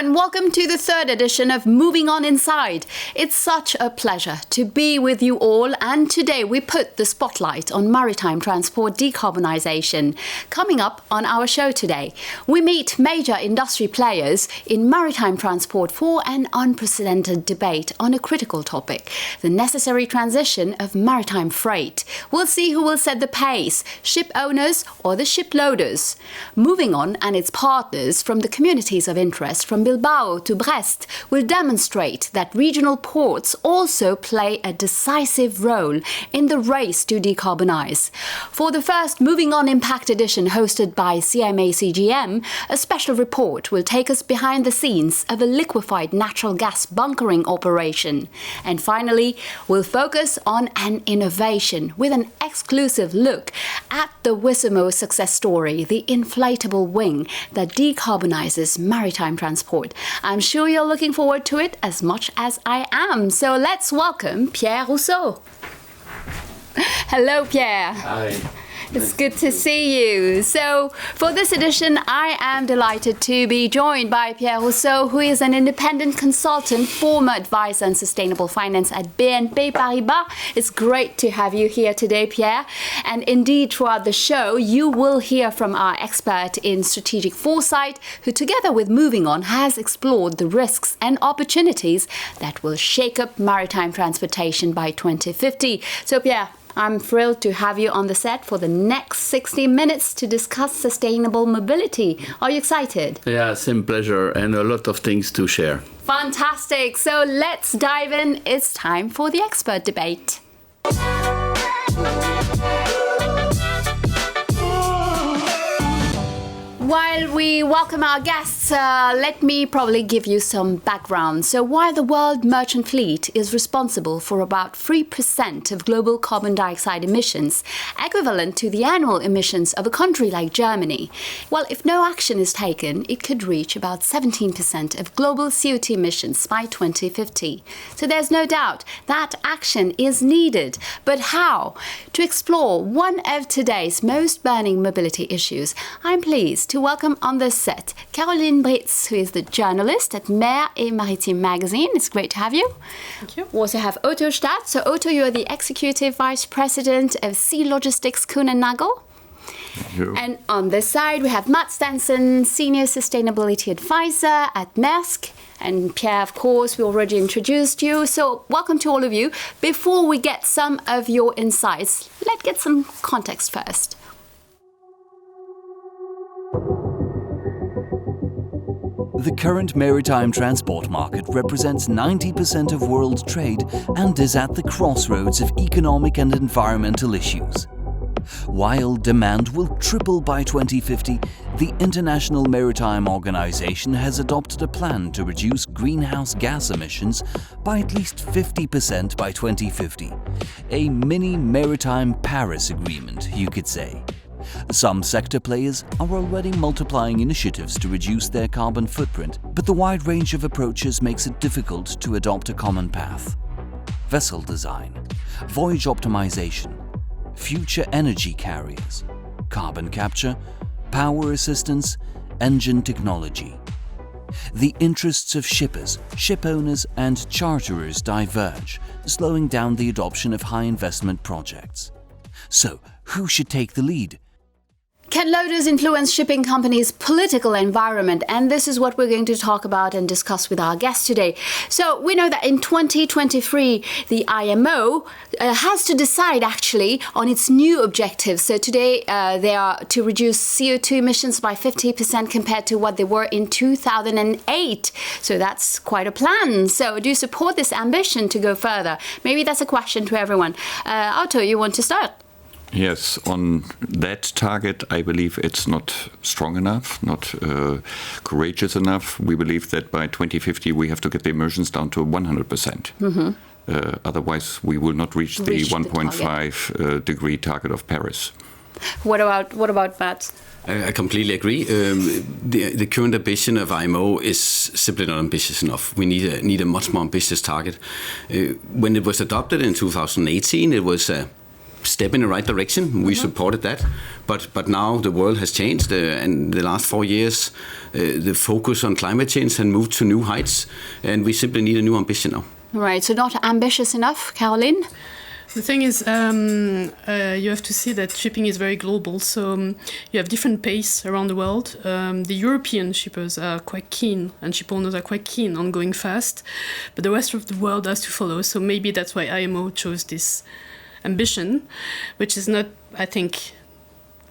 and welcome to the third edition of Movin'On Inside. It's such a pleasure to be with you all, and today we put the spotlight on maritime transport decarbonisation. Coming up on our show today, we meet major industry players in maritime transport for an unprecedented debate on a critical topic, the necessary transition of maritime freight. We'll see who will set the pace, ship owners or the ship loaders. Movin'On and its partners from the communities of interest from Bilbao to Brest will demonstrate that regional ports also play a decisive role in the race to decarbonise. For the first Movin'On Impact Edition hosted by CMA-CGM, a special report will take us behind the scenes of a liquefied natural gas bunkering operation. And finally, we'll focus on an innovation with an exclusive look at the Wissimo success story, the inflatable wing that decarbonises maritime transport. I'm sure you're looking forward to it as much as I am. So let's welcome Pierre Rousseau. Hello, Pierre. Hi. It's good to see you. So, for this edition, I am delighted to be joined by Pierre Rousseau, who is an independent consultant, former advisor on sustainable finance at BNP Paribas. It's great to have you here today, Pierre. And indeed, throughout the show, you will hear from our expert in strategic foresight, who together with Movin'On has explored the risks and opportunities that will shake up maritime transportation by 2050. So, Pierre, I'm thrilled to have you on the set for the next 60 minutes to discuss sustainable mobility. Are you excited? Yeah, same pleasure and a lot of things to share. Fantastic. So let's dive in. It's time for the expert debate. While we welcome our guests, let me probably give you some background. So while the world merchant fleet is responsible for about 3% of global carbon dioxide emissions, equivalent to the annual emissions of a country like Germany, well, if no action is taken, it could reach about 17% of global CO2 emissions by 2050. So there's no doubt that action is needed. But how? To explore one of today's most burning mobility issues, I'm pleased to welcome on the set Caroline Britz, who is the journalist at Mer et Maritime magazine. It's great to have you. Thank you. We also have Otto Stadt. So Otto, you are the Executive Vice President of Sea Logistics Kuehne Nagel. And on this side, we have Matt Stenson, Senior Sustainability Advisor at Maersk. And Pierre, of course, we already introduced you. So welcome to all of you. Before we get some of your insights, let's get some context first. The current maritime transport market represents 90% of world trade and is at the crossroads of economic and environmental issues. While demand will triple by 2050, the International Maritime Organization has adopted a plan to reduce greenhouse gas emissions by at least 50% by 2050. A mini maritime Paris Agreement, you could say. Some sector players are already multiplying initiatives to reduce their carbon footprint, but the wide range of approaches makes it difficult to adopt a common path. Vessel design, voyage optimization, future energy carriers, carbon capture, power assistance, engine technology. The interests of shippers, ship owners and charterers diverge, slowing down the adoption of high investment projects. So, who should take the lead? Can loaders influence shipping companies' political environment? And this is what we're going to talk about and discuss with our guest today. So we know that in 2023, the IMO has to decide actually on its new objectives. So today they are to reduce CO2 emissions by 50% compared to what they were in 2008. So that's quite a plan. So do you support this ambition to go further? Maybe that's a question to everyone. Otto, you want to start? Yes, on that target, I believe it's not strong enough, not courageous enough. We believe that by 2050 we have to get the emissions down to 100%. Mm-hmm. Otherwise, we will not reach the 1.5 degree target of Paris. What about Matt? I completely agree. The current ambition of IMO is simply not ambitious enough. We need a much more ambitious target. When it was adopted in 2018, it was step in the right direction. We supported that, but now the world has changed, and the last 4 years, the focus on climate change has moved to new heights, and we simply need a new ambition now. Right, so not ambitious enough, Caroline? The thing is, you have to see that shipping is very global, so you have different pace around the world. The European shippers are quite keen, and ship owners are quite keen on going fast, but the rest of the world has to follow, so maybe that's why IMO chose this ambition, which is not, I think,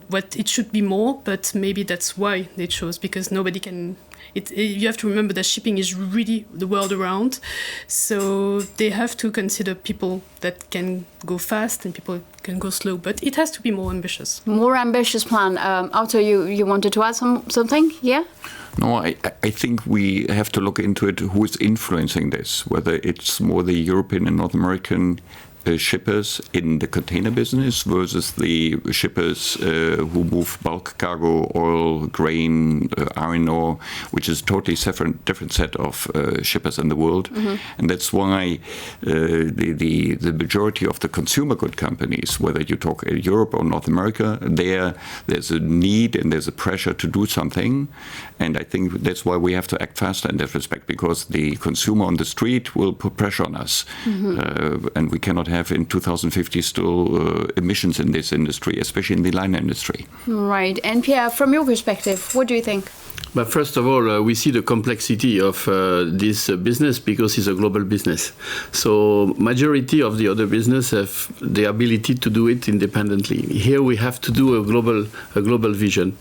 what it should be more, but maybe that's why they chose, because nobody can... you have to remember that shipping is really the world around, so they have to consider people that can go fast and people can go slow, but it has to be more ambitious. More ambitious plan. Otto, you wanted to add something? Yeah? No, I think we have to look into it, who is influencing this, whether it's more the European and North American shippers in the container business versus the shippers who move bulk cargo, oil, grain, iron ore, which is a totally different set of shippers in the world. And that's why the majority of the consumer good companies, whether you talk Europe or North America, there's a need and there's a pressure to do something. And I think that's why we have to act faster in that respect, because the consumer on the street will put pressure on us. And we cannot have in 2050 still emissions in this industry, especially in the liner industry. Right. And Pierre, from your perspective, what do you think? But first of all, we see the complexity of this business because it's a global business. So majority of the other business have the ability to do it independently. Here we have to do a global vision.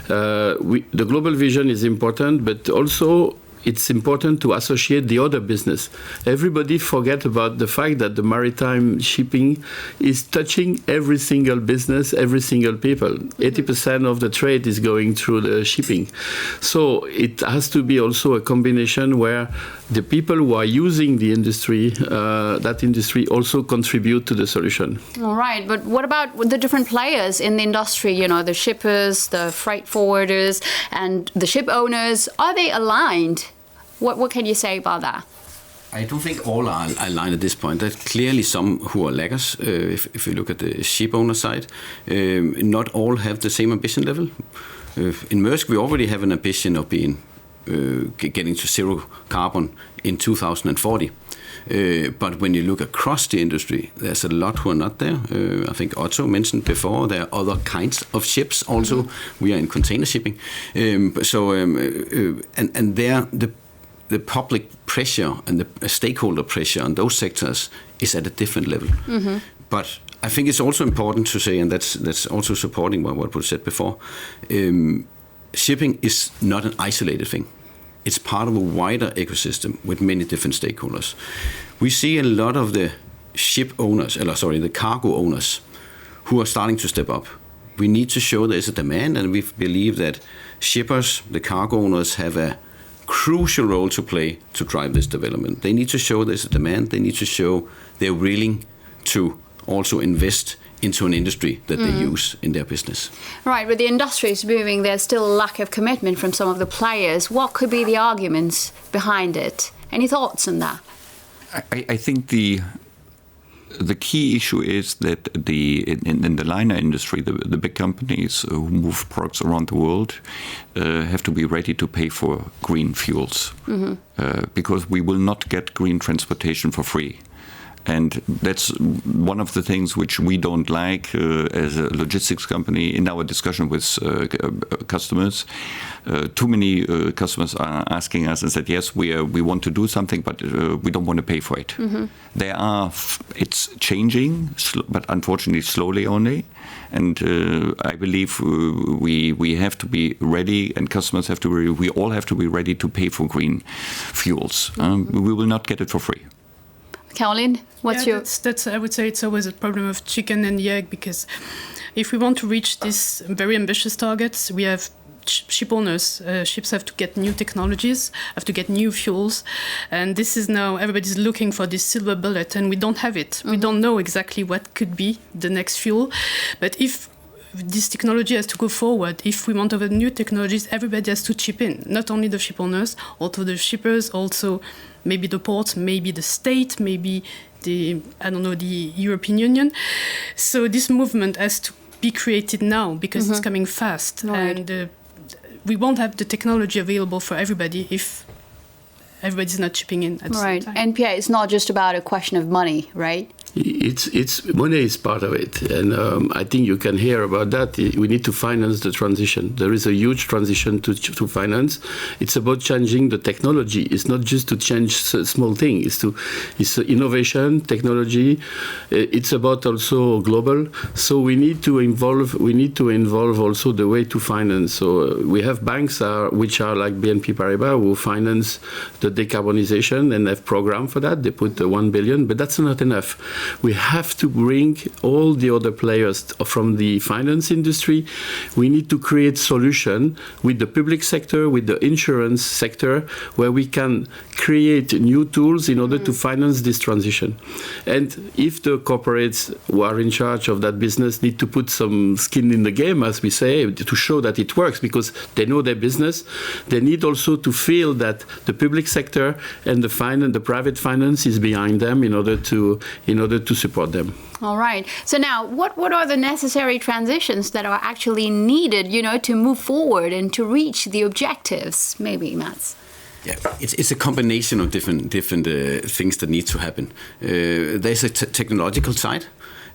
The global vision is important, but also it's important to associate the other business. Everybody forget about the fact that the maritime shipping is touching every single business, every single people. 80% of the trade is going through the shipping. So it has to be also a combination where the people who are using the industry, that industry also contribute to the solution. All right, but what about the different players in the industry, you know, the shippers, the freight forwarders, and the ship owners? Are they aligned? What can you say about that? I don't think all are aligned at this point. There's clearly some who are laggers. If you look at the ship owner side, not all have the same ambition level. In Maersk, we already have an ambition of being getting to zero carbon in 2040. But when you look across the industry, there's a lot who are not there. I think Otto mentioned before, there are other kinds of ships also. We are in container shipping. And there, the public pressure and the stakeholder pressure on those sectors is at a different level. But I think it's also important to say, and that's also supporting what was said before, shipping is not an isolated thing. It's part of a wider ecosystem with many different stakeholders. We see a lot of the the cargo owners who are starting to step up. We need to show there's a demand, and we believe that shippers, the cargo owners, have a crucial role to play to drive this development. They need to show there's a demand. They need to show they're willing to also invest into an industry that they use in their business. Right, but the industry is moving. There's still a lack of commitment from some of the players. What could be the arguments behind it? Any thoughts on that? I think the key issue is that in the liner industry, the big companies who move products around the world have to be ready to pay for green fuels, because we will not get green transportation for free. And that's one of the things which we don't like as a logistics company in our discussion with customers. Too many customers are asking us and said, yes, we want to do something, but we don't want to pay for it. It's changing, but unfortunately slowly only. And I believe we have to be ready, and customers have to be ready. We all have to be ready to pay for green fuels. We will not get it for free. Caroline, what's your... That's I would say it's always a problem of chicken and the egg, because if we want to reach these very ambitious targets, we have ship owners. Ships have to get new technologies, have to get new fuels. And this is now, everybody's looking for this silver bullet, and we don't have it. We don't know exactly what could be the next fuel. But if this technology has to go forward, if we want to have new technologies, everybody has to chip in. Not only the ship owners, also the shippers, also maybe the ports, maybe the state, maybe the European Union. So this movement has to be created now because it's coming fast, and we won't have the technology available for everybody if everybody's not chipping in at the same time. And Pierre, it's not just about a question of money, right? It's money is part of it, and I think you can hear about that. We need to finance the transition. There is a huge transition to finance. It's about changing the technology. It's not just to change small things. It's innovation, technology. It's about also global. So we need to involve. We need to involve also the way to finance. So we have banks which are like BNP Paribas who finance the decarbonization and have program for that. They put 1 billion, but that's not enough. We have to bring all the other players from the finance industry. We need to create solution with the public sector, with the insurance sector, where we can create new tools in order to finance this transition. And if the corporates who are in charge of that business need to put some skin in the game, as we say, to show that it works, because they know their business, they need also to feel that the public sector and the private finance is behind them in order to support them. All right. So now, what are the necessary transitions that are actually needed, to move forward and to reach the objectives? Maybe, Mats. Yeah, it's a combination of different things that need to happen. There's a technological side.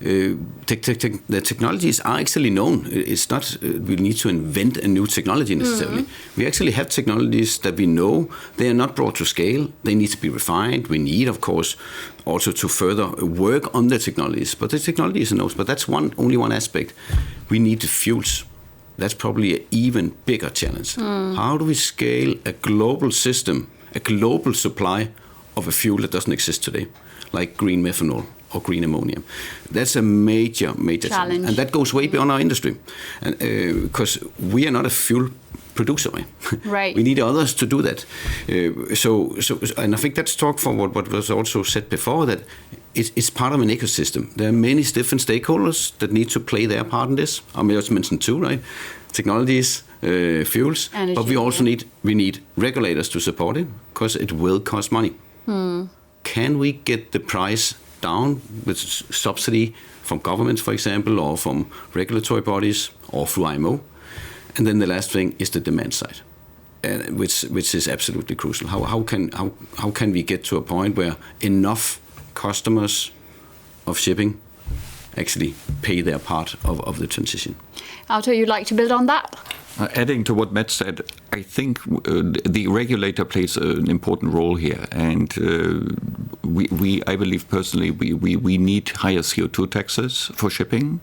The technologies are actually known. It's not we need to invent a new technology necessarily. We actually have technologies that we know. They are not brought to scale. They need to be refined. We need, of course, also to further work on the technologies. But the technology is known. But that's only one aspect. We need the fuels. That's probably an even bigger challenge. How do we scale a global system, a global supply of a fuel that doesn't exist today, like green methanol or green ammonia? That's a major challenge. And that goes way beyond our industry. And because we are not a fuel producer, right? We need others to do that. So, and I think that's talk for what was also said before, that it's part of an ecosystem. There are many different stakeholders that need to play their part in this. I just mentioned two, right? Technologies, fuels, energy, but we also need regulators to support it, because it will cost money. Can we get the price down with subsidy from governments, for example, or from regulatory bodies, or through IMO? And then the last thing is the demand side, which is absolutely crucial. How can we get to a point where enough customers of shipping actually pay their part of the transition? Arthur, you'd like to build on that? Adding to what Matt said, I think the regulator plays an important role here, and I believe personally we need higher CO2 taxes for shipping,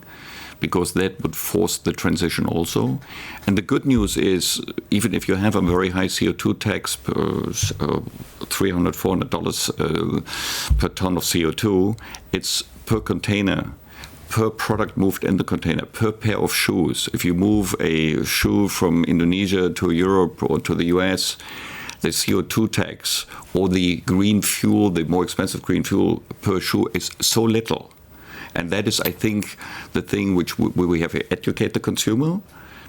because that would force the transition also. And the good news is, even if you have a very high CO2 tax per $300, $400 per ton of CO2, it's per container, per product moved in the container, per pair of shoes. If you move a shoe from Indonesia to Europe or to the US, the CO2 tax or the green fuel, the more expensive green fuel per shoe is so little. And that is, I think, the thing which we have to educate the consumer,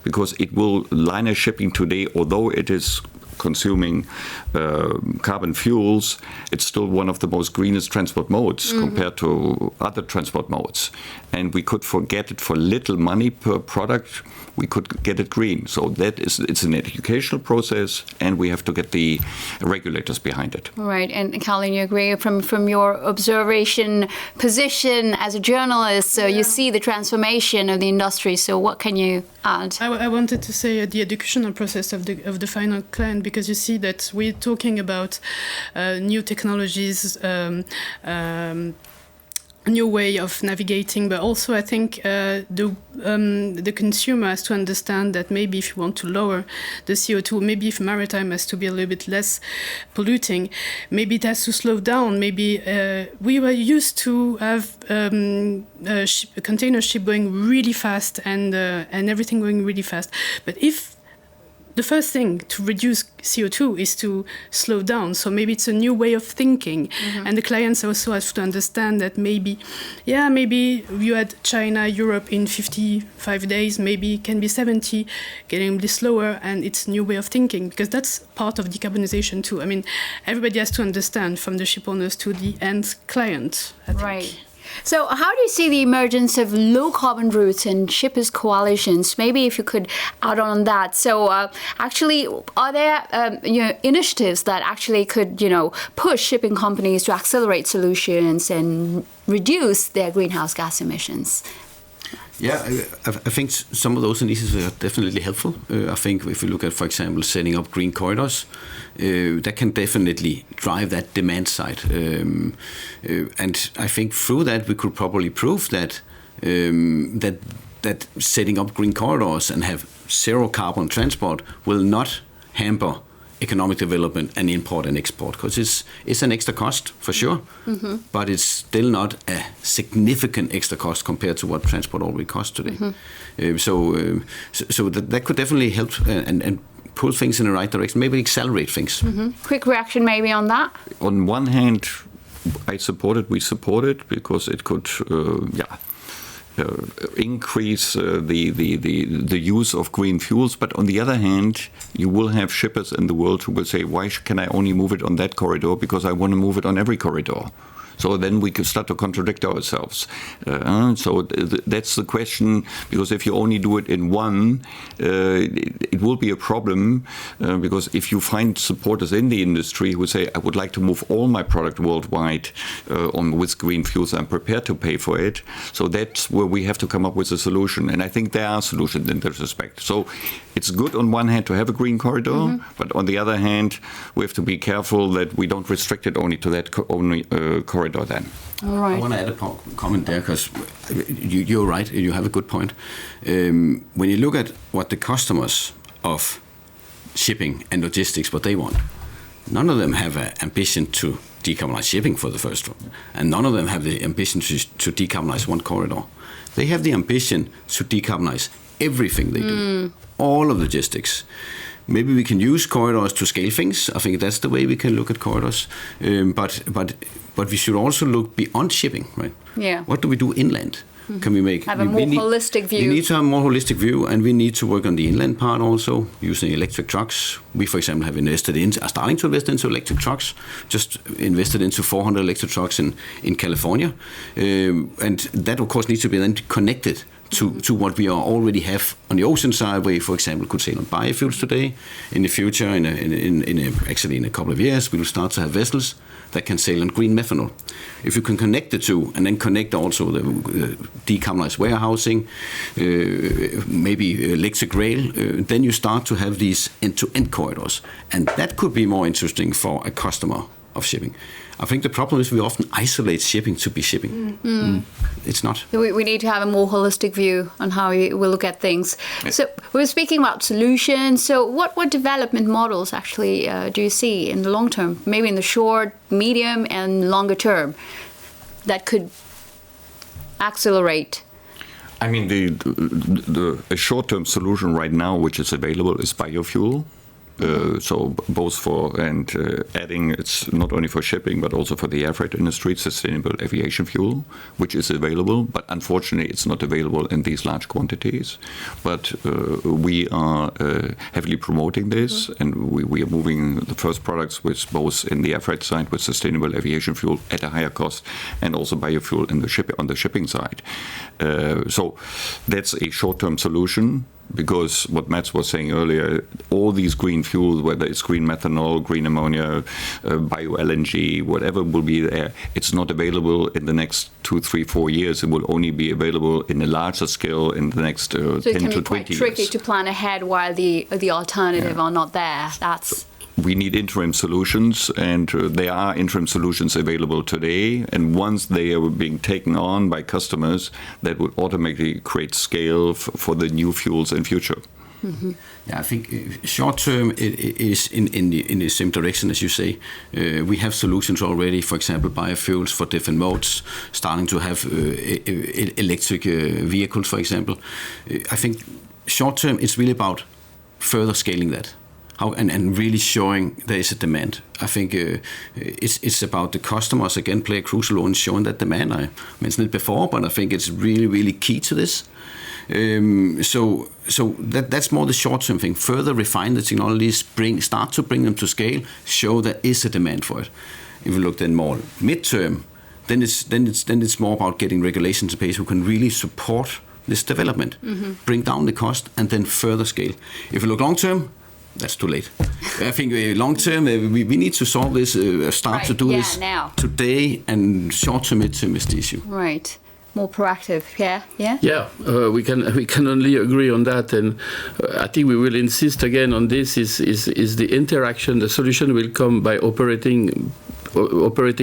because it will, liner shipping today, although it is consuming carbon fuels, it's still one of the most greenest transport modes compared to other transport modes. And we could forget it for little money per product. We could get it green. So it's an educational process, and we have to get the regulators behind it. Right. And Caroline, you agree from your observation position as a journalist, so you see the transformation of the industry. So what can you add? I wanted to say the educational process of the final client, because you see that we're talking about new technologies, new way of navigating, but also I think the consumer has to understand that maybe if you want to lower the CO2, maybe if maritime has to be a little bit less polluting, maybe it has to slow down. Maybe we were used to have a container ship going really fast and everything going really fast. But if the first thing to reduce CO2 is to slow down. So maybe it's a new way of thinking. And the clients also have to understand that maybe you had China, Europe in 55 days, maybe it can be 70, getting a bit slower, and it's a new way of thinking, because that's part of decarbonization too. I mean, everybody has to understand, from the ship owners to the end client, I think. Right. So how do you see the emergence of low carbon routes and shippers coalitions? Maybe if you could add on that. So actually, are there initiatives that actually could push shipping companies to accelerate solutions and reduce their greenhouse gas emissions? Yeah, I think some of those initiatives are definitely helpful. I think if you look at, for example, setting up green corridors, that can definitely drive that demand side. And I think through that we could probably prove that that setting up green corridors and have zero carbon transport will not hamper economic development and import and export, because it's an extra cost for sure, but it's still not a significant extra cost compared to what transport already costs today. So that could definitely help and pull things in the right direction, maybe accelerate things. Quick reaction maybe on that? On one hand, we support it because it could increase the use of green fuels, but on the other hand, you will have shippers in the world who will say, why can I only move it on that corridor, because I want to move it on every corridor. So then we could start to contradict ourselves. So that's the question, because if you only do it in one, it will be a problem, because if you find supporters in the industry who say, I would like to move all my product worldwide with green fuels, I'm prepared to pay for it. So that's where we have to come up with a solution. And I think there are solutions in that respect. So it's good on one hand to have a green corridor, but on the other hand, we have to be careful that we don't restrict it only to that corridor then. All right. I want to add a comment there, because you're right, you have a good point. When you look at what the customers of shipping and logistics, what they want, none of them have an ambition to decarbonize shipping for the first one, and none of them have the ambition to decarbonize one corridor. They have the ambition to decarbonize everything they do, all of logistics. Maybe we can use corridors to scale things. I think that's the way we can look at corridors. But we should also look beyond shipping, right? Yeah. What do we do inland? Can we have a more holistic view? We need to have a more holistic view, and we need to work on the inland part also, using electric trucks. We, for example, are starting to invest into electric trucks. Just invested into 400 electric trucks in California, and that of course needs to be then connected to what we already have on the ocean side, where, for example, could sail on biofuels today. In the future, actually in a couple of years, we will start to have vessels that can sail on green methanol. If you can connect the two, and then connect also the decarbonized warehousing, maybe electric rail, then you start to have these end-to-end corridors, and that could be more interesting for a customer of shipping. I think the problem is we often isolate shipping to be shipping. It's not. We need to have a more holistic view on how we look at things. So we were speaking about solutions. So what development models actually do you see in the long term, maybe in the short, medium, and longer term, that could accelerate? I mean, a short-term solution right now, which is available, is biofuel. So both adding, it's not only for shipping but also for the air freight industry, sustainable aviation fuel, which is available, but unfortunately it's not available in these large quantities. But we are heavily promoting this, and we are moving the first products with both in the air freight side with sustainable aviation fuel at a higher cost, and also biofuel on the shipping side. So that's a short-term solution. Because what Mats was saying earlier, all these green fuels, whether it's green methanol, green ammonia, bio-LNG, whatever will be there, it's not available in the next 2, 3, 4 years. It will only be available in a larger scale in the next 10 to 20 years. So it can be quite tricky to plan ahead while the alternative are not there. We need interim solutions, and there are interim solutions available today. And once they are being taken on by customers, that would automatically create scale for the new fuels in future. Yeah, I think short term it is in the same direction as you say. We have solutions already, for example, biofuels for different modes, starting to have electric vehicles, for example. I think short term it's really about further scaling that. And really showing there is a demand. I think it's about the customers again play a crucial role in showing that demand. I mentioned it before, but I think it's really, really key to this. So that's more the short-term thing. Further refine the technologies, start to bring them to scale, show there is a demand for it. If you look then more mid-term, then it's more about getting regulations in place who can really support this development, bring down the cost, and then further scale. If you look long-term, that's too late. I think long term, we need to solve this, start to do this now. Today, and short term, mid-term is the issue. Right. More proactive, yeah? Yeah, we can only agree on that, and I think we will insist again on this. Is the interaction? The solution will come by operating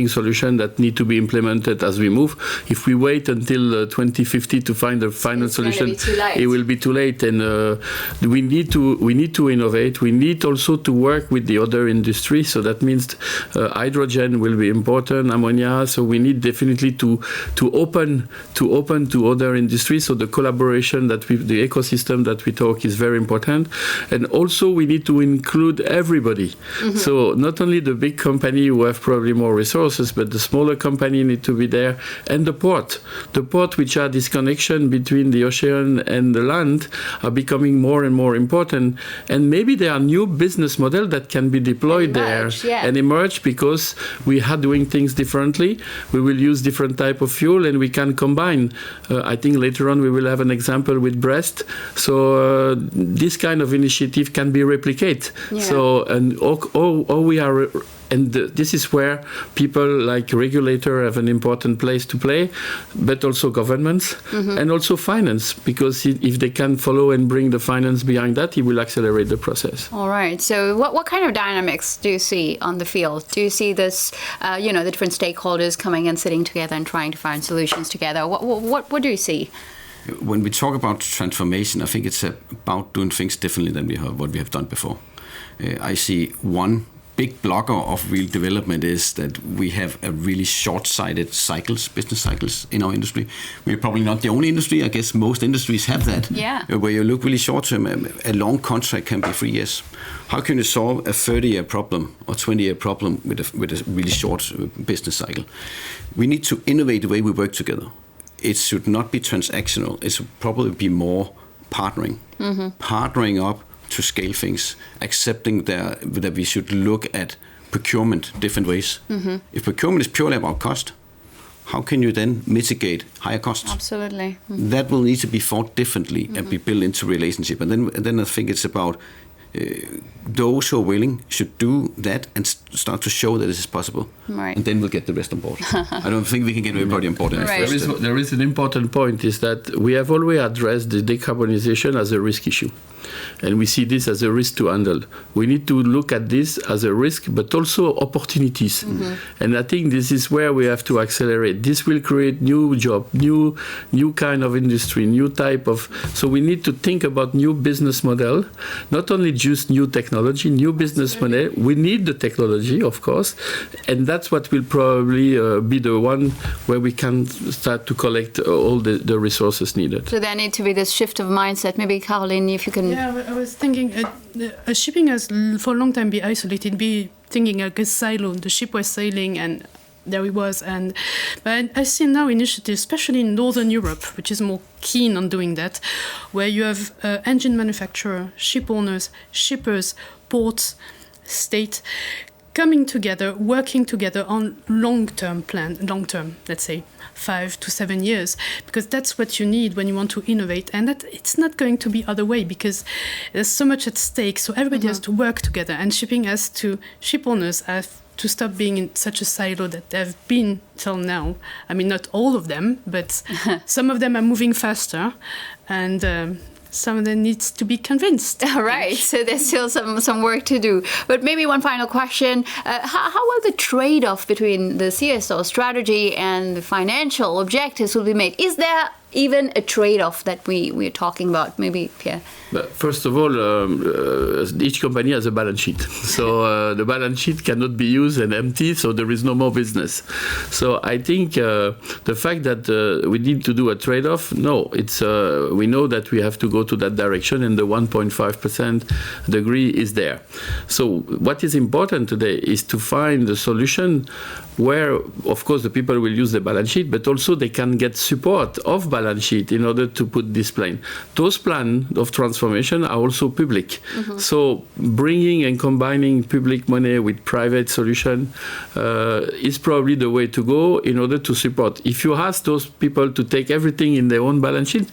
solution that need to be implemented as we move. If we wait until 2050 to find the final solution, it will be too late. And we need to innovate. We need also to work with the other industries. So that means hydrogen will be important, ammonia. So we need definitely to open to other industries. So the collaboration the ecosystem that we talk is very important. And also we need to include everybody. So not only the big company who have probably more resources, but the smaller company need to be there, and the port which are this connection between the ocean and the land are becoming more and more important, and maybe there are new business models that can be deployed and emerge because we are doing things differently. We will use different type of fuel and we can combine. I think later on we will have an example with Brest. So this kind of initiative can be replicated. So and all we are. And this is where people like regulator have an important place to play, but also governments and also finance, because if they can follow and bring the finance behind that, it will accelerate the process. All right. So what kind of dynamics do you see on the field? Do you see this, the different stakeholders coming and sitting together and trying to find solutions together? What do you see? When we talk about transformation, I think it's about doing things differently than what we have done before. I see one big blocker of real development is that we have a really short-sighted business cycles in our industry. We're probably not the only industry. I guess most industries have that. Yeah. Where you look really short-term, a long contract can be 3 years. How can you solve a 30-year problem or 20-year problem with a really short business cycle? We need to innovate the way we work together. It should not be transactional. It should probably be more partnering. Partnering up to scale things, accepting that we should look at procurement different ways. If procurement is purely about cost, how can you then mitigate higher costs? Absolutely. That will need to be thought differently and be built into relationship. And then I think it's about those who are willing should do that and start to show that this is possible. Right. And then we'll get the rest on board. I don't think we can get everybody on board. Right. There is an important point, is that we have always addressed the decarbonization as a risk issue. And we see this as a risk to handle. We need to look at this as a risk, but also opportunities. And I think this is where we have to accelerate. This will create new job, new kind of industry, new type of. So we need to think about new business model, not only just new technology, new business model. We need the technology, of course, and that's what will probably be the one where we can start to collect all the resources needed. So there need to be this shift of mindset. Maybe Caroline, if you can. Yeah, I was thinking shipping has for a long time been isolated, be thinking like a silo. The ship was sailing and there it was. But I see now initiatives, especially in Northern Europe, which is more keen on doing that, where you have engine manufacturer, ship owners, shippers, ports, state, coming together, working together on long-term, let's say 5 to 7 years, because that's what you need when you want to innovate, and that it's not going to be other way because there's so much at stake. So everybody has to work together, and ship owners have to stop being in such a silo that they've been till now. I mean, not all of them, but some of them are moving faster, and some of them needs to be convinced. All right, so there's still some work to do. But maybe one final question. How will the trade-off between the CSO strategy and the financial objectives will be made? Is there even a trade-off that we're talking about? Maybe, Pierre. But first of all, each company has a balance sheet. So the balance sheet cannot be used and empty, so there is no more business. So I think the fact that we need to do a trade-off, no, it's we know that we have to go to that direction, and the 1.5% degree is there. So what is important today is to find a solution where, of course, the people will use the balance sheet, but also they can get support of balance sheet in order to put this plan. Those plans of transformation are also public. So bringing and combining public money with private solution is probably the way to go in order to support. If you ask those people to take everything in their own balance sheet,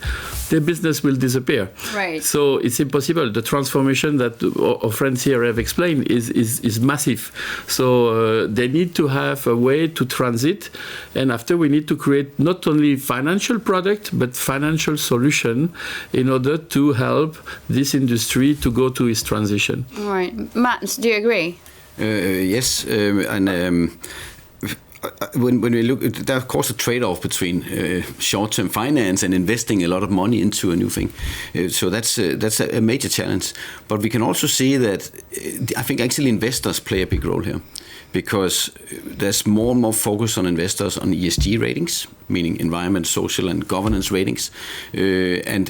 their business will disappear. Right. So it's impossible. The transformation that our friends here have explained is massive. So they need to have a way to transit, and after we need to create not only financial product but financial solution in order to help this industry to go to its transition. All right. Matt, do you agree? Yes, when we look, there's of course a trade-off between short-term finance and investing a lot of money into a new thing. So that's a major challenge. But we can also see that I think actually investors play a big role here, because there's more and more focus on investors on ESG ratings, meaning environment, social, and governance ratings, and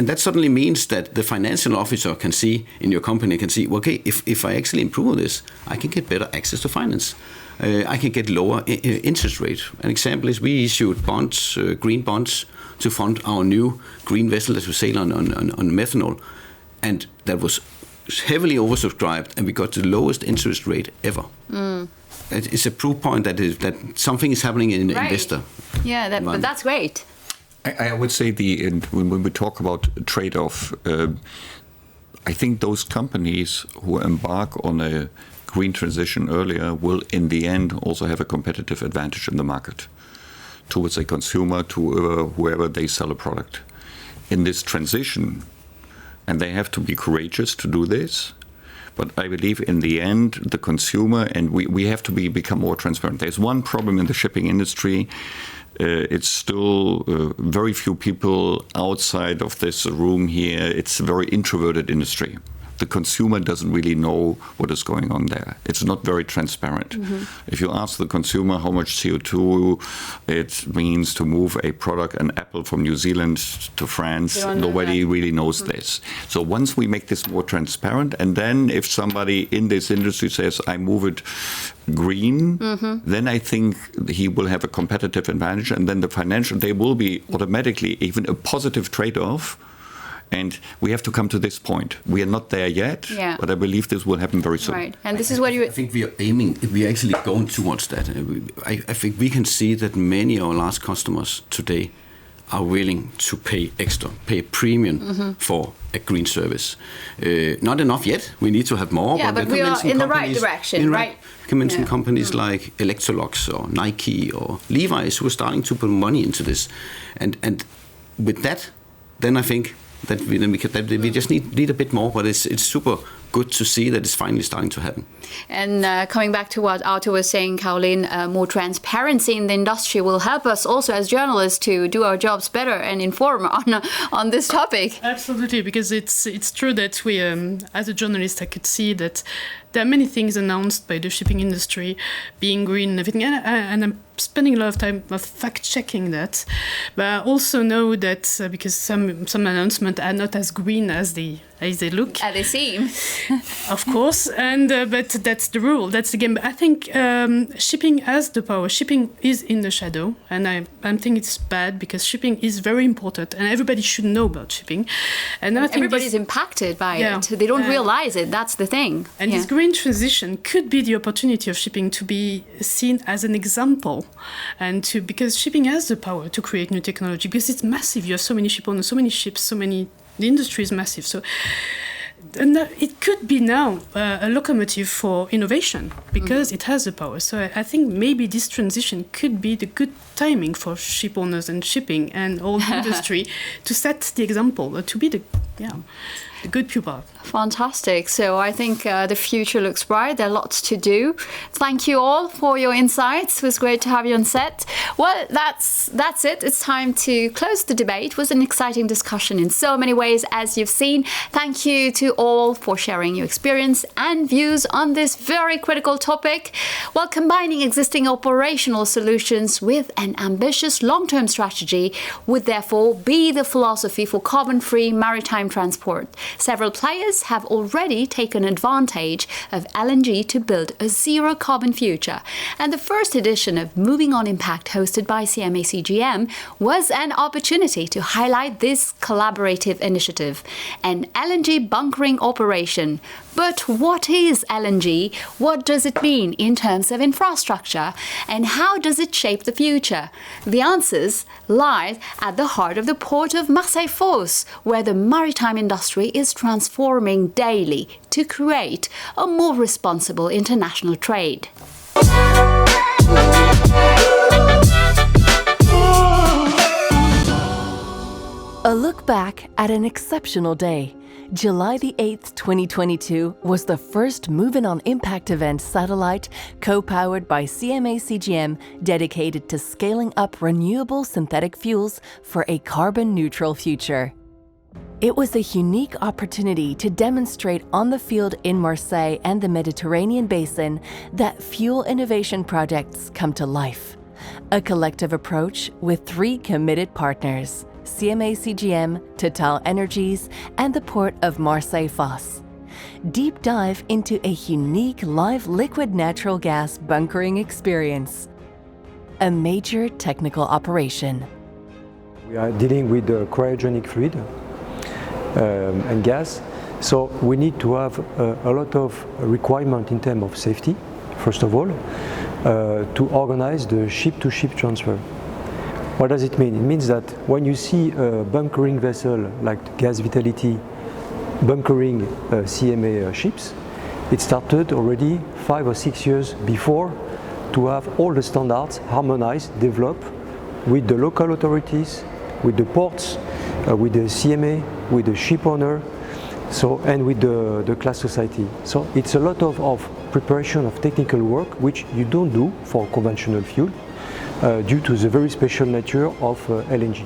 that suddenly means that the financial officer can see in your company okay, if I actually improve this, I can get better access to finance. I can get lower interest rate. An example is we issued bonds, green bonds, to fund our new green vessel that will sail on methanol, and that was heavily oversubscribed, and we got the lowest interest rate ever. It's a proof point that something is happening in the investor. Yeah, but that's great. I would say when we talk about trade-off, I think those companies who embark on a green transition earlier will in the end also have a competitive advantage in the market towards a consumer, to whoever they sell a product in this transition. And they have to be courageous to do this. But I believe in the end, the consumer, and we have to become more transparent. There's one problem in the shipping industry. It's still very few people outside of this room here. It's a very introverted industry. The consumer doesn't really know what is going on there. It's not very transparent. If you ask the consumer how much CO2 it means to move a product, an apple from New Zealand to France, nobody really knows this. So once we make this more transparent, and then if somebody in this industry says, I move it green, then I think he will have a competitive advantage, and then the financial, they will be automatically even a positive trade-off. And we have to come to this point. We are not there yet, but I believe this will happen very soon. Right, and this is what you... I think we are aiming, we are actually going towards that. I think we can see that many of our large customers today are willing to pay extra, pay a premium for a green service. Not enough yet. We need to have more. Yeah, but we are in the right direction, right? You can mention companies like Electrolux or Nike or Levi's who are starting to put money into this. And with that, then I think that we just need a bit more, but it's super good to see that it's finally starting to happen. And coming back to what Arthur was saying, Caroline, more transparency in the industry will help us also as journalists to do our jobs better and inform on this topic. Absolutely, because it's true that we, as a journalist, I could see that there are many things announced by the shipping industry, being green and everything, and I'm spending a lot of time fact-checking that. But I also know that because some announcements are not as green as they look. As they seem. Of course, and but that's the rule, that's the game. But I think shipping has the power. Shipping is in the shadow, and I think it's bad because shipping is very important, and everybody should know about shipping. And I think everybody's impacted by it. They don't realize it. That's the thing. And this green transition could be the opportunity of shipping to be seen as an example, and because shipping has the power to create new technology because it's massive. You have so many ship owners, so many ships, the industry is massive. So it could be now a locomotive for innovation because it has the power. So I think maybe this transition could be the good timing for ship owners and shipping and all the industry to set the example, to be the good pupil. Fantastic. So I think the future looks bright. There are lots to do. Thank you all for your insights. It was great to have you on set. Well, that's it. It's time to close the debate. It was an exciting discussion in so many ways, as you've seen. Thank you to all for sharing your experience and views on this very critical topic. While combining existing operational solutions with an ambitious long-term strategy would therefore be the philosophy for carbon-free maritime transport. Several players have already taken advantage of LNG to build a zero-carbon future. And the first edition of Movin'On Impact, hosted by CMA-CGM, was an opportunity to highlight this collaborative initiative, an LNG bunkering operation. But what is LNG? What does it mean in terms of infrastructure? And how does it shape the future? The answers lie at the heart of the port of Marseille-Fos, where the maritime industry is transforming daily to create a more responsible international trade. A look back at an exceptional day. July the 8th, 2022 was the first Movin'On Impact event satellite co-powered by CMA-CGM dedicated to scaling up renewable synthetic fuels for a carbon-neutral future. It was a unique opportunity to demonstrate on the field in Marseille and the Mediterranean basin that fuel innovation projects come to life. A collective approach with 3 committed partners: CMA-CGM, TotalEnergies, and the port of Marseille-Fos. Deep dive into a unique live liquid natural gas bunkering experience. A major technical operation. We are dealing with cryogenic fluid and gas, so we need to have a lot of requirement in terms of safety, first of all, to organize the ship-to-ship transfer. What does it mean? It means that when you see a bunkering vessel like Gas Vitality bunkering CMA ships, it started already 5 or 6 years before to have all the standards harmonized, developed with the local authorities, with the ports, with the CMA, with the ship owner, and with the class society. So it's a lot of preparation of technical work which you don't do for conventional fuel. Due to the very special nature of LNG.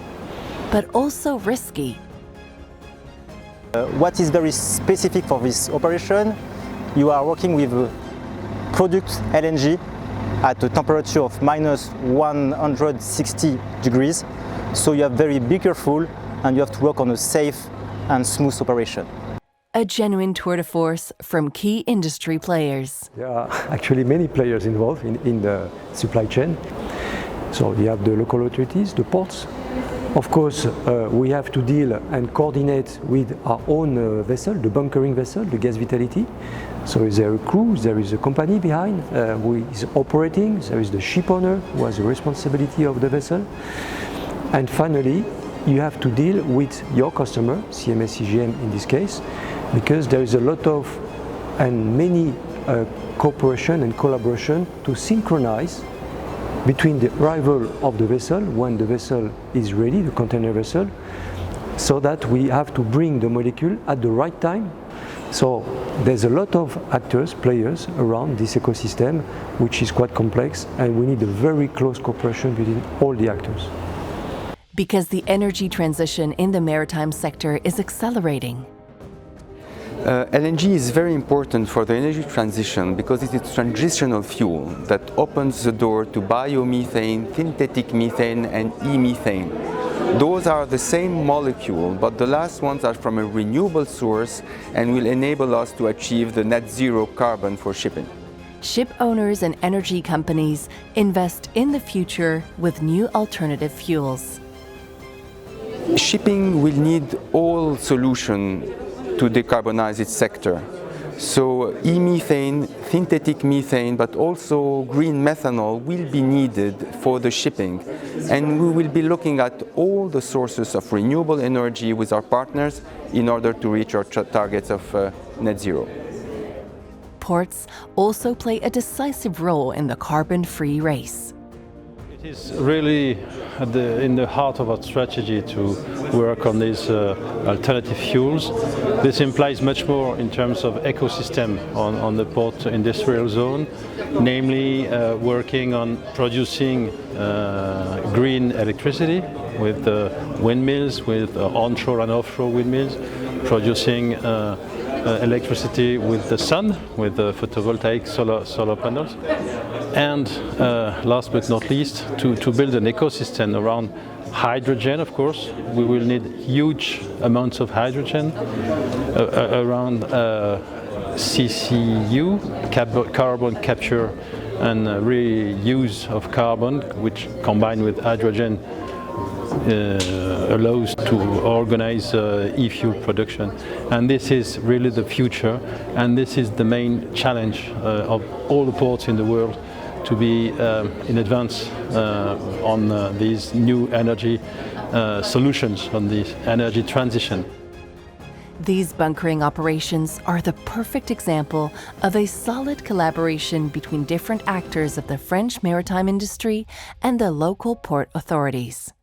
But also risky. What is very specific for this operation, you are working with product LNG at a temperature of minus 160 degrees. So you have very be careful and you have to work on a safe and smooth operation. A genuine tour de force from key industry players. There are actually many players involved in the supply chain. So you have the local authorities, the ports. Of course, we have to deal and coordinate with our own vessel, the bunkering vessel, the Gas Vitality. So is there a crew, there is a company behind who is operating, there is the ship owner who has the responsibility of the vessel. And finally, you have to deal with your customer, CMA-CGM in this case, because there is a lot of and many cooperation and collaboration to synchronize between the arrival of the vessel, when the vessel is ready, the container vessel, so that we have to bring the molecule at the right time. So there's a lot of actors, players around this ecosystem, which is quite complex, and we need a very close cooperation between all the actors. Because the energy transition in the maritime sector is accelerating. LNG is very important for the energy transition because it is a transitional fuel that opens the door to biomethane, synthetic methane and e-methane. Those are the same molecule, but the last ones are from a renewable source and will enable us to achieve the net zero carbon for shipping. Ship owners and energy companies invest in the future with new alternative fuels. Shipping will need all solutions to decarbonize its sector. So e-methane, synthetic methane, but also green methanol will be needed for the shipping. And we will be looking at all the sources of renewable energy with our partners in order to reach our targets of net zero. Ports also play a decisive role in the carbon-free race. It is really in the heart of our strategy to work on these alternative fuels. This implies much more in terms of ecosystem on the port industrial zone, namely working on producing green electricity with windmills, with onshore and offshore windmills, producing electricity with the sun, with the photovoltaic solar panels, and last but not least, to build an ecosystem around hydrogen. Of course, we will need huge amounts of hydrogen around CCU, carbon capture and reuse of carbon, which combined with hydrogen allows to organize e-fuel production. And this is really the future, and this is the main challenge of all the ports in the world, to be in advance on these new energy solutions, on this energy transition. These bunkering operations are the perfect example of a solid collaboration between different actors of the French maritime industry and the local port authorities.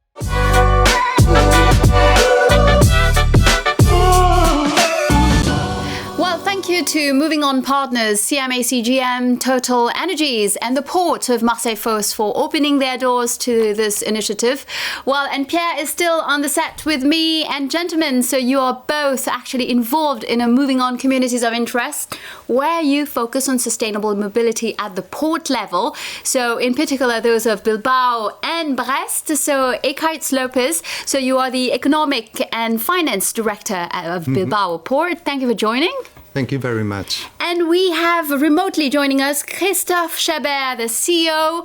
Well, thank you to Moving On partners CMA CGM, Total Energies and the Port of Marseille-Fos for opening their doors to this initiative. Well, and Pierre is still on the set with me. And gentlemen, so you are both actually involved in a Moving On communities of interest where you focus on sustainable mobility at the port level. So in particular, those of Bilbao and Brest. So Ekaitz Lopez, so you are the Economic and Finance Director of Bilbao Port. Thank you for joining. Thank you very much. And we have remotely joining us Christophe Chabert, the CEO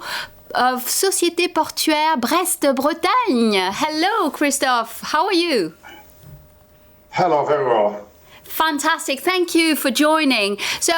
of Société Portuaire Brest-Bretagne. Hello, Christophe. How are you? Hello, very well. Fantastic. Thank you for joining. So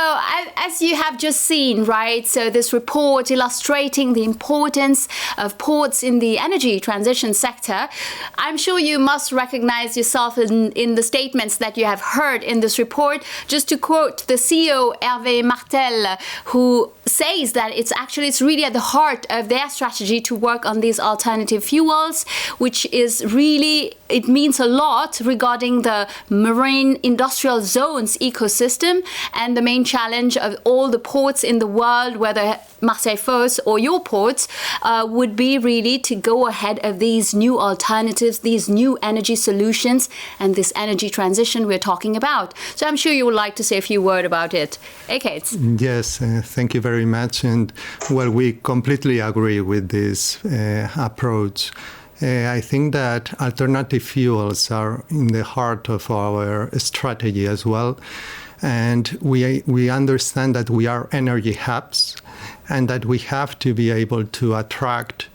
as you have just seen, right, so this report illustrating the importance of ports in the energy transition sector, I'm sure you must recognize yourself in the statements that you have heard in this report. Just to quote the CEO, Hervé Martel, who says that it's really at the heart of their strategy to work on these alternative fuels, which is really, it means a lot regarding the marine industrial zones ecosystem and the main challenge of all the ports in the world, whether Marseille-Fos or your ports, would be really to go ahead of these new alternatives, these new energy solutions and this energy transition we're talking about. So I'm sure you would like to say a few words about it. Okay. Yes, thank you very much. And well, we completely agree with this approach. I think that alternative fuels are in the heart of our strategy as well. And we understand that we are energy hubs and that we have to be able to attract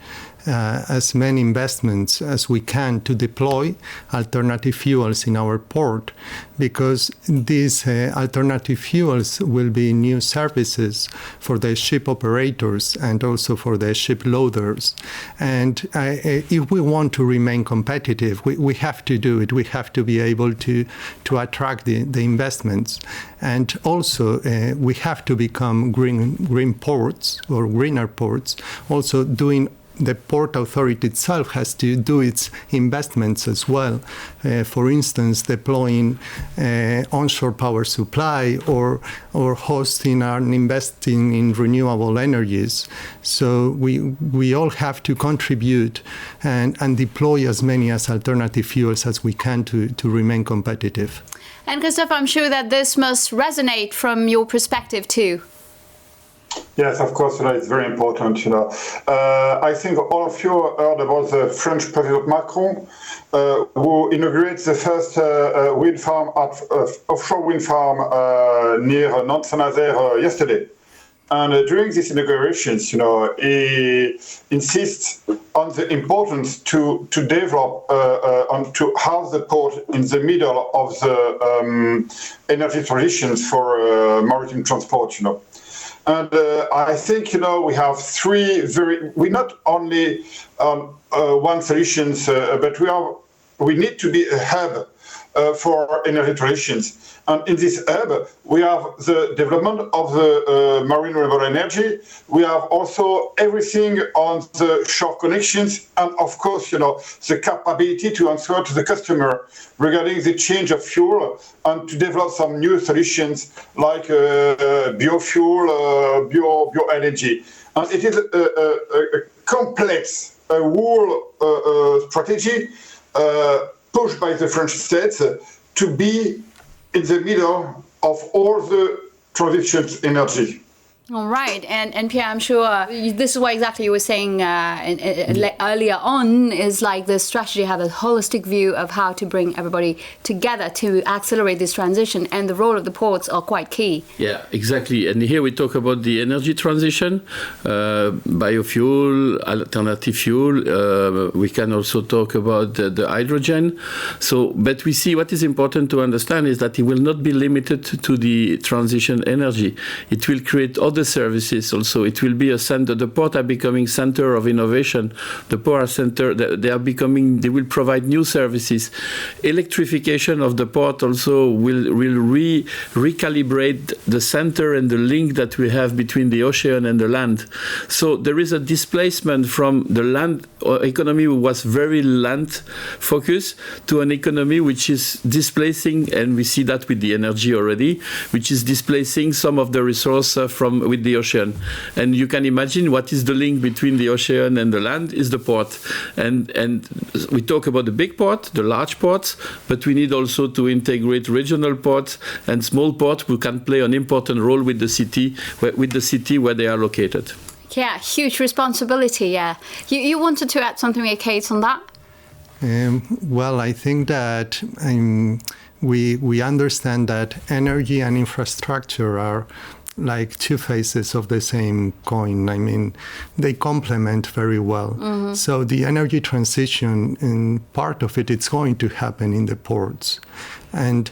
as many investments as we can to deploy alternative fuels in our port, because these alternative fuels will be new services for the ship operators and also for the ship loaders. And if we want to remain competitive, we have to do it. We have to be able to attract the investments. And also we have to become green ports or greener ports, also doing the port authority itself has to do its investments as well. For instance, deploying onshore power supply or hosting and investing in renewable energies. So we all have to contribute and deploy as many as alternative fuels as we can to remain competitive. And Christophe, I'm sure that this must resonate from your perspective too. Yes, of course, it's very important. I think all of you heard about the French President Macron, who inaugurated the first wind farm, offshore wind farm near Nantes-Saint-Nazaire yesterday. And during these inaugurations, he insists on the importance to develop on to have the port in the middle of the energy transitions for maritime transport. And I think we have we not only one solutions, but we need to be a hub for energy transitions. And in this hub, we have the development of the marine renewable energy. We have also everything on the shore connections, and of course, the capability to answer to the customer regarding the change of fuel and to develop some new solutions like biofuel, bio-energy. And it is a complex whole strategy pushed by the French state to be in the middle of all the transition energy. All right, and Pierre, I'm sure this is what exactly you were saying earlier on, is like the strategy have a holistic view of how to bring everybody together to accelerate this transition, and the role of the ports are quite key. Yeah, exactly. And here we talk about the energy transition, biofuel, alternative fuel. We can also talk about the hydrogen. So, but we see what is important to understand is that it will not be limited to the transition energy. It will create other services also. It will be a center. The port are becoming center of innovation. The port are center. They will provide new services. Electrification of the port also will recalibrate the center and the link that we have between the ocean and the land. So there is a displacement from the land economy, which was very land focused, to an economy which is displacing, and we see that with the energy already, which is displacing some of the resource with the ocean. And you can imagine what is the link between the ocean and the land is the port. And we talk about the big port, the large ports, but we need also to integrate regional ports and small ports who can play an important role with the city where they are located. Yeah, huge responsibility. Yeah, you wanted to add something, Kate, on that? Well, I think that we understand that energy and infrastructure are like two faces of the same coin. I mean, they complement very well. Mm-hmm. So the energy transition, in part of it, it's going to happen in the ports. And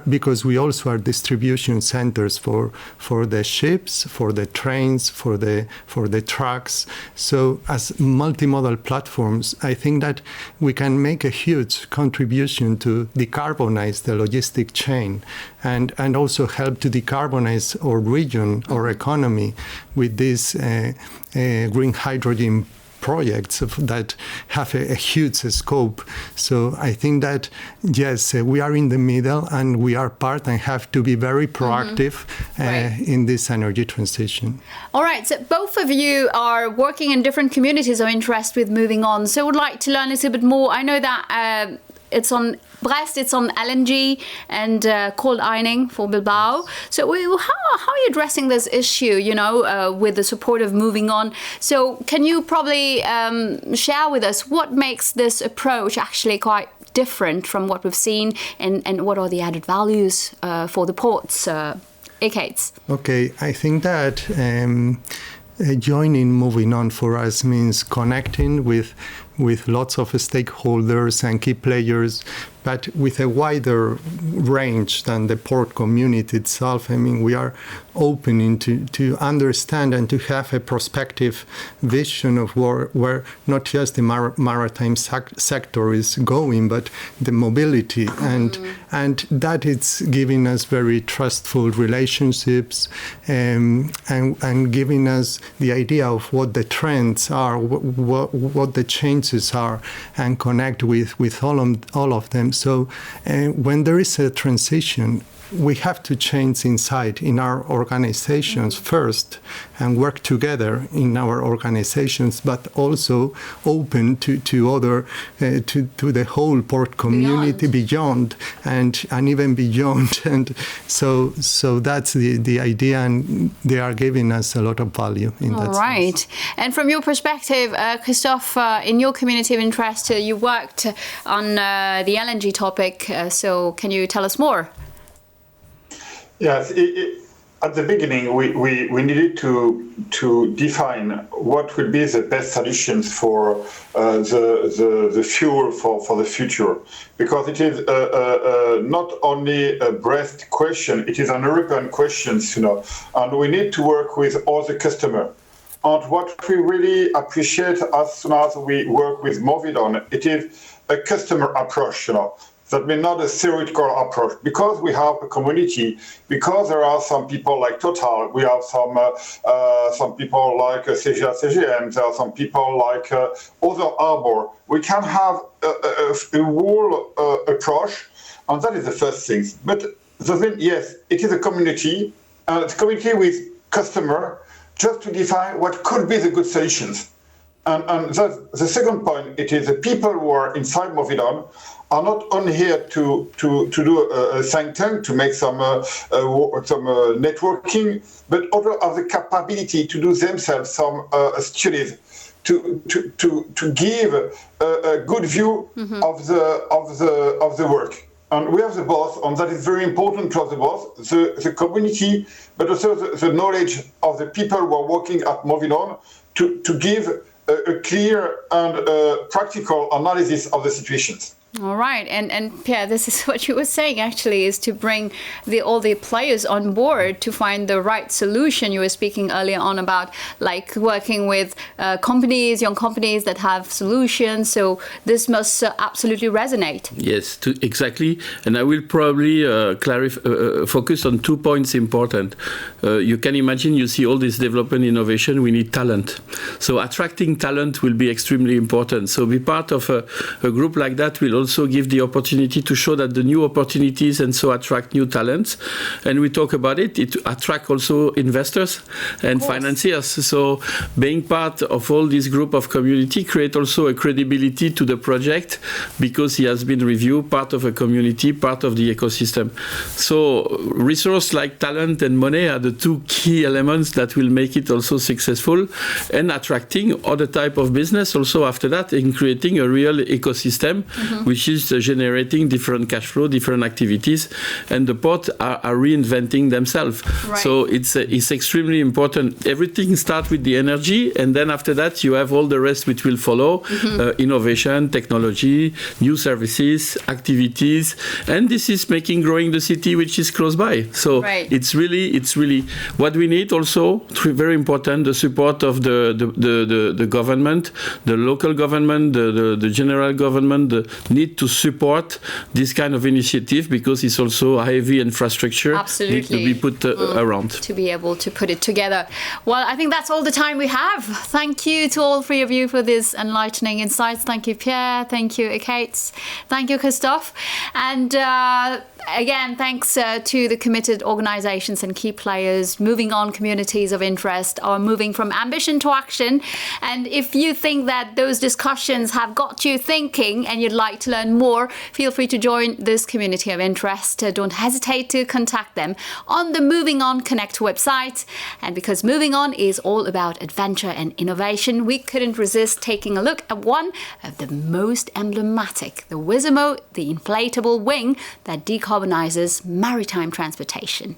because we also are distribution centers for the ships, for the trains, for the trucks. So as multimodal platforms, I think that we can make a huge contribution to decarbonize the logistic chain and also help to decarbonize our region, our economy with these green hydrogen projects that have a huge scope. So I think that, yes, we are in the middle and we are part and have to be very proactive in this energy transition. All right, so both of you are working in different communities of interest with Movin'On. So I would like to learn a little bit more. I know that it's on Brest, it's on LNG and cold ironing for Bilbao. So how are you addressing this issue, with the support of Movin'On? So can you probably share with us what makes this approach actually quite different from what we've seen, and what are the added values for the ports? Kates? Okay, I think that joining Movin'On for us means connecting with lots of stakeholders and key players, but with a wider range than the port community itself. I mean, we are opening to understand and to have a prospective vision of where not just the maritime sector is going, but the mobility, and that it's giving us very trustful relationships, and giving us the idea of what the trends are, what the changes are, and connect with all of them. So when there is a transition, we have to change inside in our organizations first and work together in our organizations, but also open to other to the whole port community beyond and even beyond. And so that's the idea, and they are giving us a lot of value in that right sense. And from your perspective, Christophe, in your community of interest, you worked on the LNG topic, so can you tell us more? Yes, at the beginning, we needed to define what will be the best solutions for the fuel for the future, because it is not only a Brest question, it is an European question, and we need to work with all the customers. And what we really appreciate as soon as we work with Movin'On, it is a customer approach, That means not a theoretical approach, because we have a community, because there are some people like Total, we have some people like CGM, there are some people like other Arbor. We can have a whole approach, and that is the first thing. But the thing, yes, it is a community, and it's a community with customer, just to define what could be the good solutions. And the second point, it is the people who are inside Movin'On are not only here to do a think tank, to make some networking, but also have the capability to do themselves some studies, to give a good view of the work. And we have the both, and that is very important to have the both, the community, but also the knowledge of the people who are working at Movin'On to give a clear and practical analysis of the situations. All right, and Pierre, this is what you were saying actually, is to bring all the players on board to find the right solution. You were speaking earlier on about like working with companies, young companies that have solutions. So this must absolutely resonate. Yes, exactly. And I will probably focus on 2 points important. You can imagine, you see all this development innovation, we need talent. So attracting talent will be extremely important. So be part of a group like that will also give the opportunity to show that the new opportunities and so attract new talents. And we talk about it attract also investors and financiers. So being part of all this group of community create also a credibility to the project, because he has been reviewed, part of a community, part of the ecosystem. So resource like talent and money are the two key elements that will make it also successful, and attracting other type of business also after that, in creating a real ecosystem, which is generating different cash flow, different activities, and the port are reinventing themselves. Right. So it's extremely important. Everything starts with the energy, and then after that you have all the rest which will follow, innovation, technology, new services, activities, and this is growing the city which is close by. So it's really what we need also, very important, the support of the government, the local government, the general government, need to support this kind of initiative, because it's also a heavy infrastructure need to be put around. To be able to put it together. Well, I think that's all the time we have. Thank you to all three of you for this enlightening insights. Thank you, Pierre. Thank you, Kate. Thank you, Christophe. And again, thanks to the committed organizations and key players. Movin'On communities of interest are moving from ambition to action. And if you think that those discussions have got you thinking and you'd like to learn more, feel free to join this community of interest. Don't hesitate to contact them on the Movin'On Connect website. And because Movin'On is all about adventure and innovation, we couldn't resist taking a look at one of the most emblematic, the Wizamo, the inflatable wing that decarbonizes maritime transportation.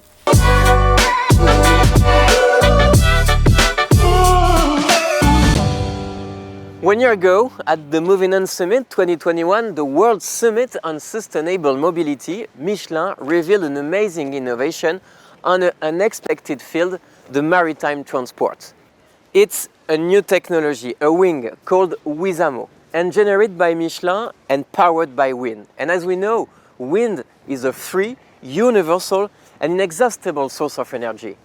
1 year ago, at the Movin'On Summit 2021, the World Summit on Sustainable Mobility, Michelin revealed an amazing innovation on an unexpected field, the maritime transport. It's a new technology, a wing called Wizamo, engineered by Michelin and powered by wind. And as we know, wind is a free, universal and inexhaustible source of energy.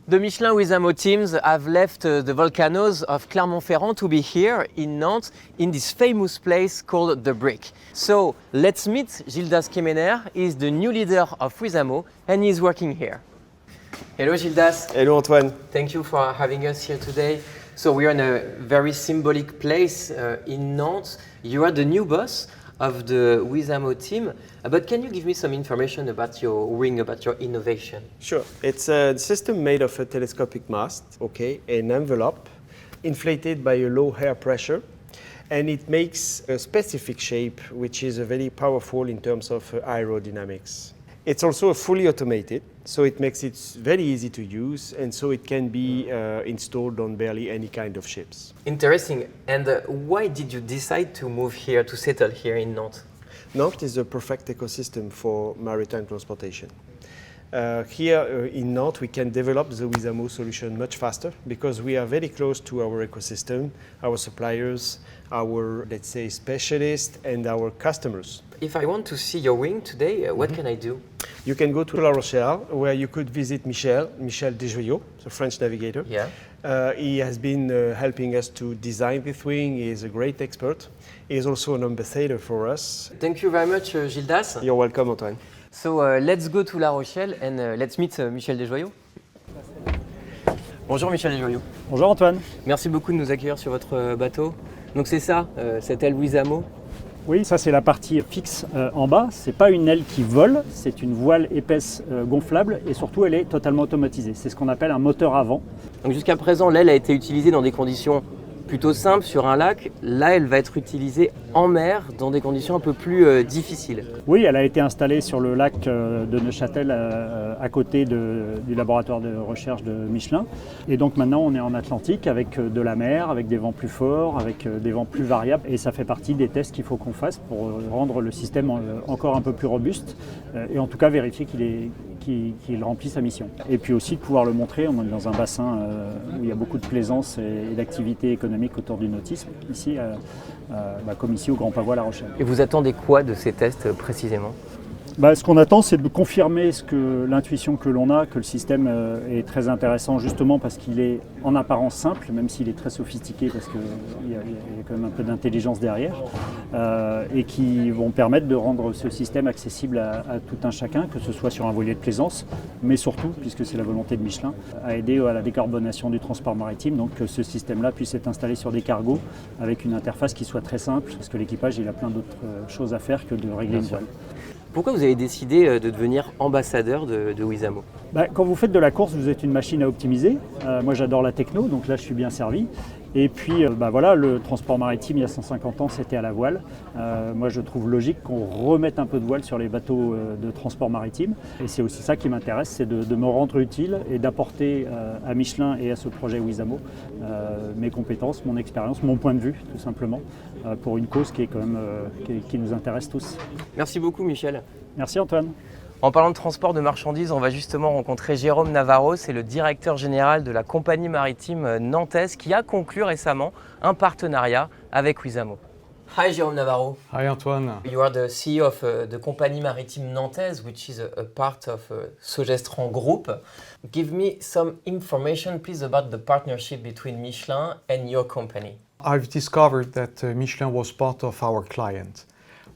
The Michelin Wizamo teams have left the volcanoes of Clermont-Ferrand to be here in Nantes, in this famous place called The Brick. So let's meet Gildas Kemener. He's the new leader of Wizamo and he's working here. Hello Gildas. Hello Antoine. Thank you for having us here today. So we are in a very symbolic place in Nantes. You are the new boss of the Wizamo team, but can you give me some information about your wing, about your innovation? Sure. It's a system made of a telescopic mast, an envelope inflated by a low air pressure, and it makes a specific shape which is very powerful in terms of aerodynamics. It's also fully automated, so it makes it very easy to use, and so it can be installed on barely any kind of ships. Interesting. And why did you decide to move here, to settle here in Nantes? Nantes is a perfect ecosystem for maritime transportation. Here in Nantes, we can develop the Wizamo solution much faster because we are very close to our ecosystem, our suppliers, our, let's say, specialists, and our customers. If I want to see your wing today, what can I do? You can go to La Rochelle, where you could visit Michel Desjoyaux, the French navigator. Yeah. He has been helping us to design this wing. He is a great expert. He is also an ambassador for us. Thank you very much, Gildas. You're welcome, Antoine. So let's go to La Rochelle and let's meet Michel Desjoyaux. Bonjour Michel Desjoyaux. Bonjour Antoine. Merci beaucoup de nous accueillir sur votre bateau. Donc c'est ça, cette aile Wizamo. Oui, ça c'est la partie fixe en bas. C'est pas une aile qui vole, c'est une voile épaisse gonflable et surtout elle est totalement automatisée. C'est ce qu'on appelle un moteur à vent. Donc jusqu'à présent, l'aile a été utilisée dans des conditions plutôt simples sur un lac. Là, elle va être utilisée en mer dans des conditions un peu plus difficiles. Oui, elle a été installée sur le lac de Neuchâtel à côté du laboratoire de recherche de Michelin. Et donc maintenant, on est en Atlantique avec de la mer, avec des vents plus forts, avec des vents plus variables. Et ça fait partie des tests qu'il faut qu'on fasse pour rendre le système encore un peu plus robuste et en tout cas vérifier qu'il remplit sa mission. Et puis aussi de pouvoir le montrer, on est dans un bassin où il y a beaucoup de plaisance et d'activité économique autour du nautisme, ici, comme ici au Grand Pavois La Rochelle. Et vous attendez quoi de ces tests précisément ? Ce qu'on attend, c'est de confirmer l'intuition que l'on a, que le système est très intéressant justement parce qu'il est en apparence simple, même s'il est très sophistiqué parce qu'il y a quand même un peu d'intelligence derrière, et qui vont permettre de rendre ce système accessible à tout un chacun, que ce soit sur un voilier de plaisance, mais surtout, puisque c'est la volonté de Michelin, à aider à la décarbonation du transport maritime, donc que ce système-là puisse être installé sur des cargos avec une interface qui soit très simple, parce que l'équipage il a plein d'autres choses à faire que de régler une voile. Pourquoi vous avez décidé de devenir ambassadeur de Wizamo ? Quand vous faites de la course, vous êtes une machine à optimiser. Moi, j'adore la techno, donc là, je suis bien servi. Et puis, le transport maritime, il y a 150 ans, c'était à la voile. Moi, je trouve logique qu'on remette un peu de voile sur les bateaux de transport maritime. Et c'est aussi ça qui m'intéresse, c'est de me rendre utile et d'apporter à Michelin et à ce projet Wizamo mes compétences, mon expérience, mon point de vue, tout simplement, pour une cause qui est quand même qui nous intéresse tous. Merci beaucoup, Michel. Merci, Antoine. En parlant de transport de marchandises, on va justement rencontrer Jérôme Navarro, c'est le directeur général de la compagnie maritime nantaise qui a conclu récemment un partenariat avec Wizamo. Hi Jérôme Navarro. Hi Antoine. You are the CEO of the compagnie maritime nantaise, which is a part of Sogestran Group. Give me some information please about the partnership between Michelin and your company. I've discovered that Michelin was part of our client.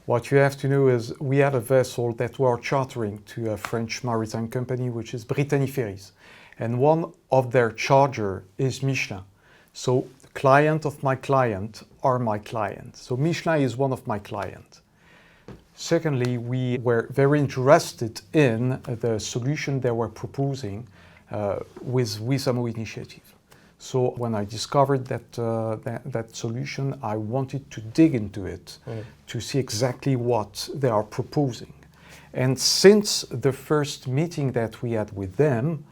What you have to know is we have a vessel that we are chartering to a French maritime company, which is Brittany Ferries. And one of their charger is Michelin. So the client of my client are my client. So Michelin is one of my clients. Secondly, we were very interested in the solution they were proposing with Wizamo initiative. So when I discovered that solution, I wanted to dig into it to see exactly what they are proposing. And since the first meeting that we had with them,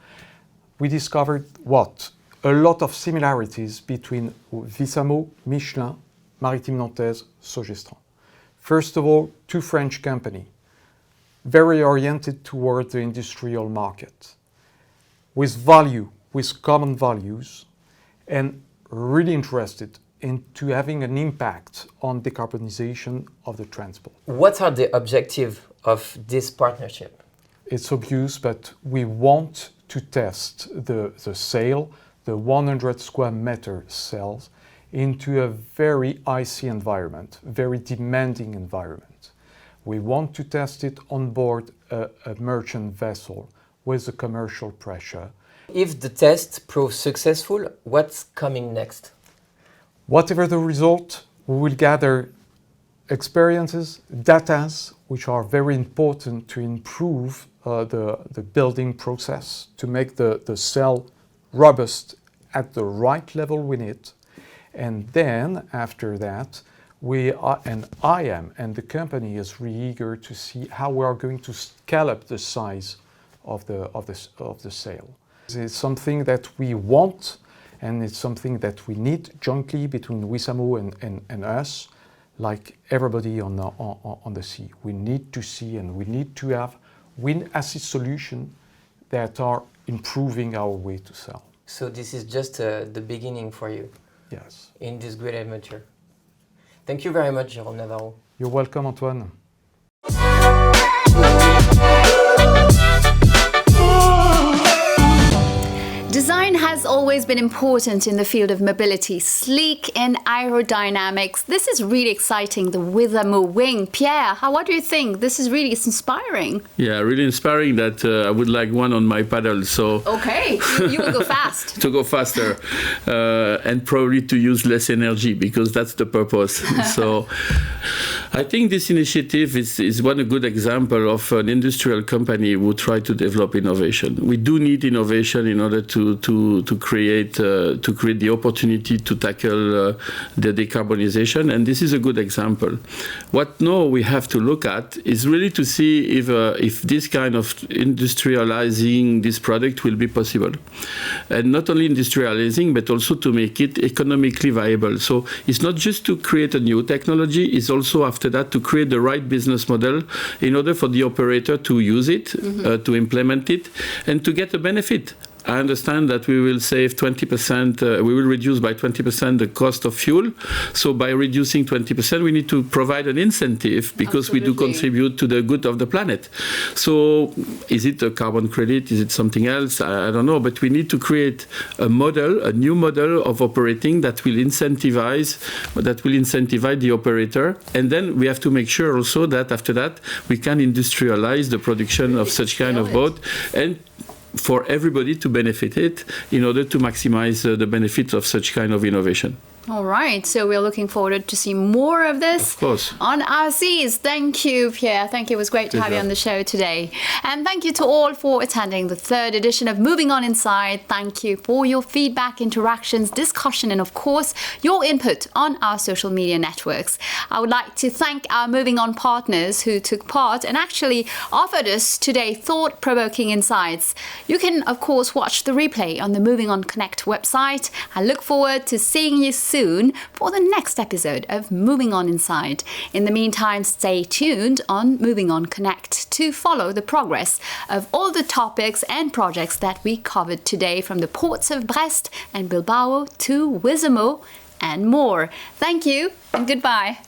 we discovered what? A lot of similarities between Wizamo, Michelin, Maritime Nantaise, Sogestran. First of all, two French companies, very oriented toward the industrial market, with value, with common values, and really interested into having an impact on decarbonization of the transport. What are the objectives of this partnership? It's obvious, but we want to test the sail, the 100 square meter sails, into a very icy environment, very demanding environment. We want to test it on board a merchant vessel with a commercial pressure. If the test proves successful, what's coming next? Whatever the result, we will gather experiences, data, which are very important to improve the building process, to make the cell robust at the right level we need. And then, after that, we are, and I am, and the company is really eager to see how we are going to scale up the size of the sale. It's something that we want, and it's something that we need jointly between Wissamo and us, like everybody on the sea. We need to see, and we need to have wind assist solutions that are improving our way to sell. So this is just the beginning for you. Yes. In this great adventure. Thank you very much, Jérôme Navarro. You're welcome, Antoine. Design has always been important in the field of mobility, sleek in aerodynamics. This is really exciting, the Wissamo wing. Pierre, what do you think? This is really inspiring. Yeah, really inspiring that I would like one on my paddle. So okay, you will go fast. To go faster and probably to use less energy, because that's the purpose. So I think this initiative is one good example of an industrial company who try to develop innovation. We do need innovation in order to create the opportunity to tackle the decarbonization, and this is a good example. What now we have to look at is really to see if this kind of industrializing this product will be possible, and not only industrializing but also to make it economically viable. So it's not just to create a new technology; it's also after that to create the right business model in order for the operator to use it, to implement it, and to get a benefit. I understand that we will save 20%, we will reduce by 20% the cost of fuel. So by reducing 20%, we need to provide an incentive, because we do contribute to the good of the planet. So is it a carbon credit? Is it something else? I don't know. But we need to create a model, a new model of operating that will incentivize the operator. And then we have to make sure also that after that, we can industrialize the production of such kind of boat, and for everybody to benefit it in order to maximize the benefits of such kind of innovation. All right, so we're looking forward to see more of this on our seas. Thank you, Pierre. Thank you. It was great to have you on the show today. And thank you to all for attending the 3rd edition of Movin'On Inside. Thank you for your feedback, interactions, discussion, and of course, your input on our social media networks. I would like to thank our Movin'On partners who took part and actually offered us today thought-provoking insights. You can, of course, watch the replay on the Movin'On Connect website. I look forward to seeing you soon for the next episode of Movin'On Inside. In the meantime, stay tuned on Movin'On Connect to follow the progress of all the topics and projects that we covered today, from the ports of Brest and Bilbao to Wissamo and more. Thank you and goodbye.